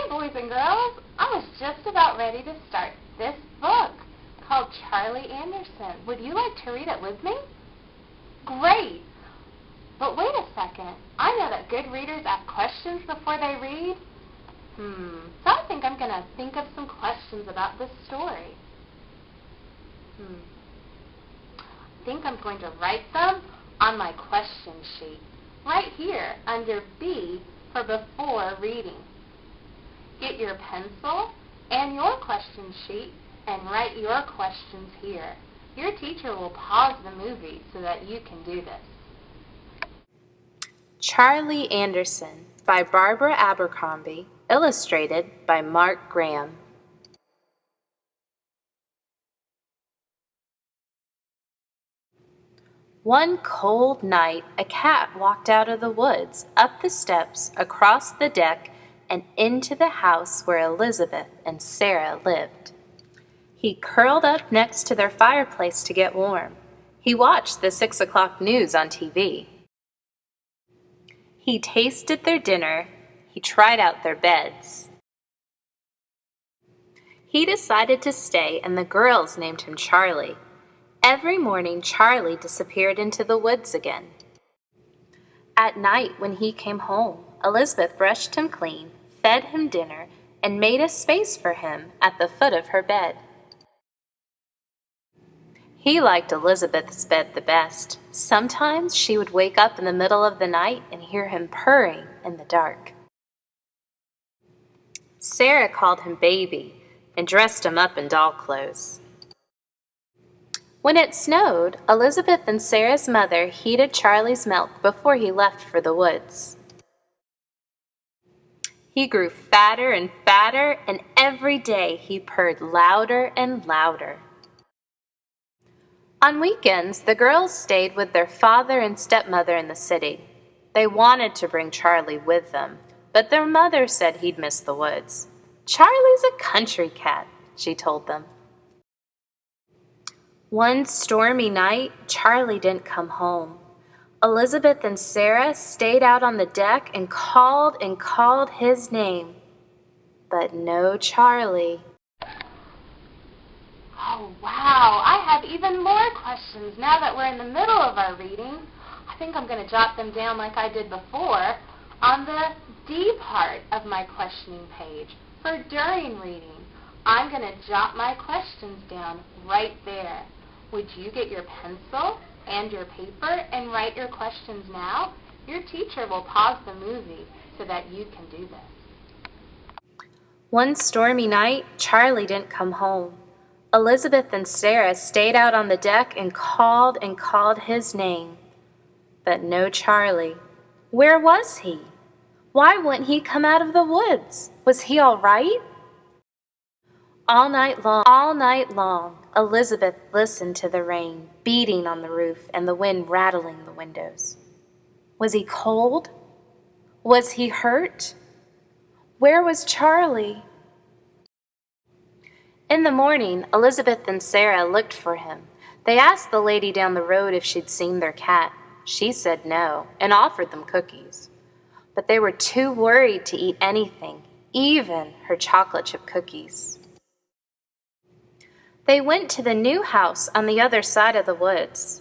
boys and girls. I was just about ready to start this book called Charlie Anderson. Would you like to read it with me? Great. But wait a second. I know that good readers ask questions before they read. So I think I'm going to think of some questions about this story. I think I'm going to write them on my question sheet, right here under B for before reading. Get your pencil and your question sheet and write your questions here. Your teacher will pause the movie so that you can do this. Charlie Anderson by Barbara Abercrombie, illustrated by Mark Graham. One cold night, a cat walked out of the woods, up the steps, across the deck, and into the house where Elizabeth and Sarah lived. He curled up next to their fireplace to get warm. He watched the 6 o'clock news on TV. He tasted their dinner. He tried out their beds. He decided to stay, and the girls named him Charlie. Every morning, Charlie disappeared into the woods again. At night, when he came home, Elizabeth brushed him clean, fed him dinner, and made a space for him at the foot of her bed. He liked Elizabeth's bed the best. Sometimes she would wake up in the middle of the night and hear him purring in the dark. Sarah called him baby and dressed him up in doll clothes. When it snowed, Elizabeth and Sarah's mother heated Charlie's milk before he left for the woods. He grew fatter and fatter, and every day he purred louder and louder. On weekends, the girls stayed with their father and stepmother in the city. They wanted to bring Charlie with them, but their mother said he'd miss the woods. "Charlie's a country cat," she told them. One stormy night, Charlie didn't come home. Elizabeth and Sarah stayed out on the deck and called his name. But no Charlie. Oh, wow. I have even more questions now that we're in the middle of our reading. I think I'm going to jot them down like I did before on the D part of my questioning page for during reading. I'm going to jot my questions down right there. Would you get your pencil and your paper and write your questions now? Your teacher will pause the movie so that you can do this. One stormy night, Charlie didn't come home. Elizabeth and Sarah stayed out on the deck and called his name. But no Charlie. Where was he? Why wouldn't he come out of the woods? Was he all right? All night long, Elizabeth listened to the rain beating on the roof and the wind rattling the windows. Was he cold? Was he hurt? Where was Charlie? In the morning, Elizabeth and Sarah looked for him. They asked the lady down the road if she'd seen their cat. She said no and offered them cookies. But they were too worried to eat anything, even her chocolate chip cookies. They went to the new house on the other side of the woods.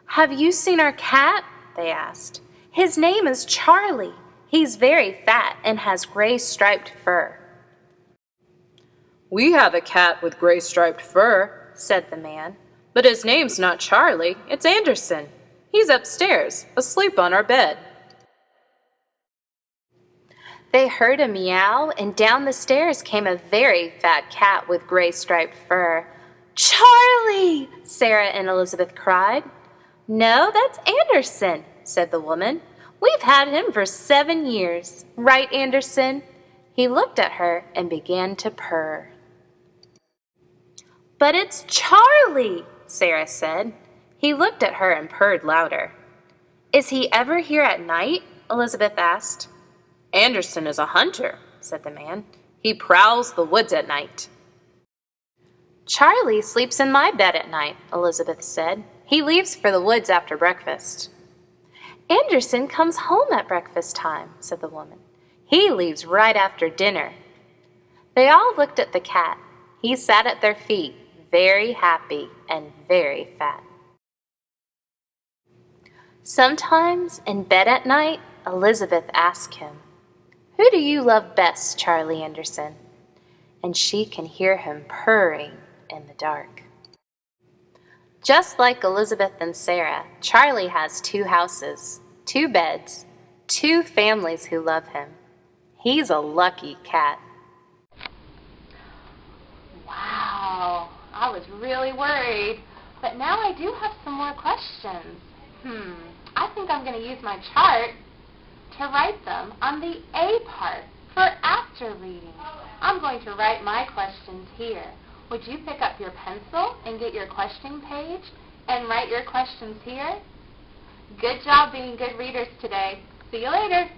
"Have you seen our cat?" they asked. "His name is Charlie. He's very fat and has gray striped fur." "We have a cat with gray striped fur," said the man. "But his name's not Charlie, it's Anderson. He's upstairs, asleep on our bed." They heard a meow, and down the stairs came a very fat cat with gray striped fur. "Charlie!" Sarah and Elizabeth cried. "No, that's Anderson," said the woman. "We've had him for 7 years. Right, Anderson?" He looked at her and began to purr. "But it's Charlie," Sarah said. He looked at her and purred louder. "Is he ever here at night?" Elizabeth asked. "Anderson is a hunter," said the man. "He prowls the woods at night." "Charlie sleeps in my bed at night," Elizabeth said. "He leaves for the woods after breakfast." "Anderson comes home at breakfast time," said the woman. "He leaves right after dinner. They all looked at the cat. He sat at their feet, very happy and very fat. Sometimes, in bed at night, Elizabeth asked him, "Who do you love best, Charlie Anderson?" And she can hear him purring in the dark. Just like Elizabeth and Sarah, Charlie has 2 houses, 2 beds, 2 families who love him. He's a lucky cat. Wow, I was really worried. But now I do have some more questions. I think I'm going to use my chart to write them on the A part for after reading. I'm going to write my questions here. Would you pick up your pencil and get your question page and write your questions here? Good job being good readers today. See you later.